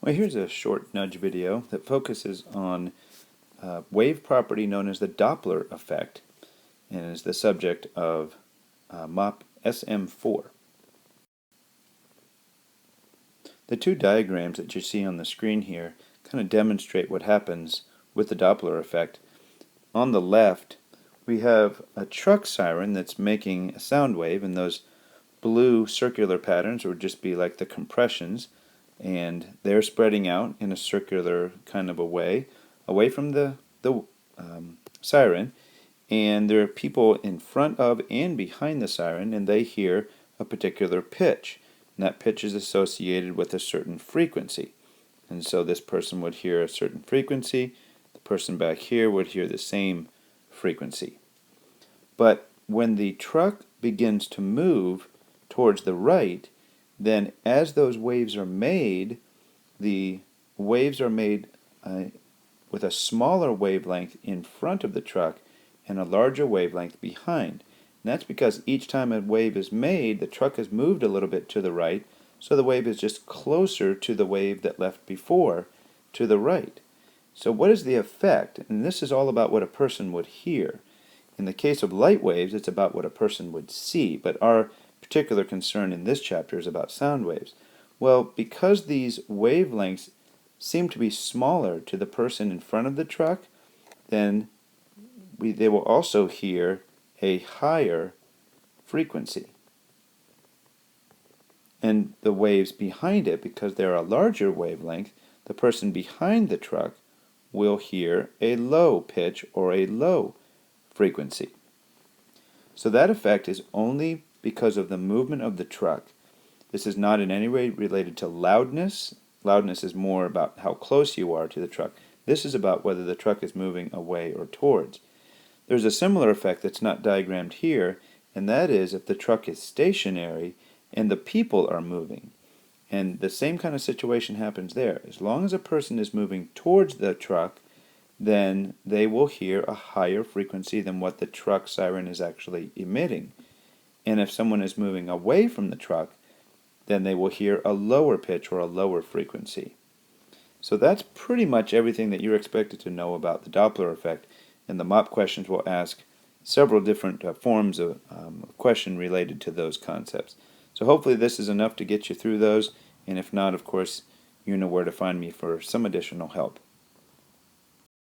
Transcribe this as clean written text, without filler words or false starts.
Well, here's a short nudge video that focuses on wave property known as the Doppler effect and is the subject of MOP SM4. The two diagrams that you see on the screen here kind of demonstrate what happens with the Doppler effect. On the left, we have a truck siren that's making a sound wave, and those blue circular patterns would just be like the compressions, and they're spreading out in a circular kind of a way away from the siren, and there are people in front of and behind the siren, and they hear a particular pitch, and that pitch is associated with a certain frequency. And so this person would hear a certain frequency, the person back here would hear the same frequency. But when the truck begins to move towards the right, then as those waves are made, the waves are made with a smaller wavelength in front of the truck and a larger wavelength behind. And that's because each time a wave is made, the truck has moved a little bit to the right, so the wave is just closer to the wave that left before to the right. So what is the effect? And this is all about what a person would hear. In the case of light waves, it's about what a person would see, but our particular concern in this chapter is about sound waves. Well, because these wavelengths seem to be smaller to the person in front of the truck, then they will also hear a higher frequency. And the waves behind it, because they're a larger wavelength, the person behind the truck will hear a low pitch or a low frequency. So that effect is only because of the movement of the truck. This is not in any way related to loudness. Loudness is more about how close you are to the truck. This is about whether the truck is moving away or towards. There's a similar effect that's not diagrammed here, and that is if the truck is stationary and the people are moving. And the same kind of situation happens there. As long as a person is moving towards the truck, then they will hear a higher frequency than what the truck siren is actually emitting. And if someone is moving away from the truck, then they will hear a lower pitch or a lower frequency. So that's pretty much everything that you're expected to know about the Doppler effect, and the MOP questions will ask several different forms of question related to those concepts. So hopefully this is enough to get you through those, and if not, of course, you know where to find me for some additional help.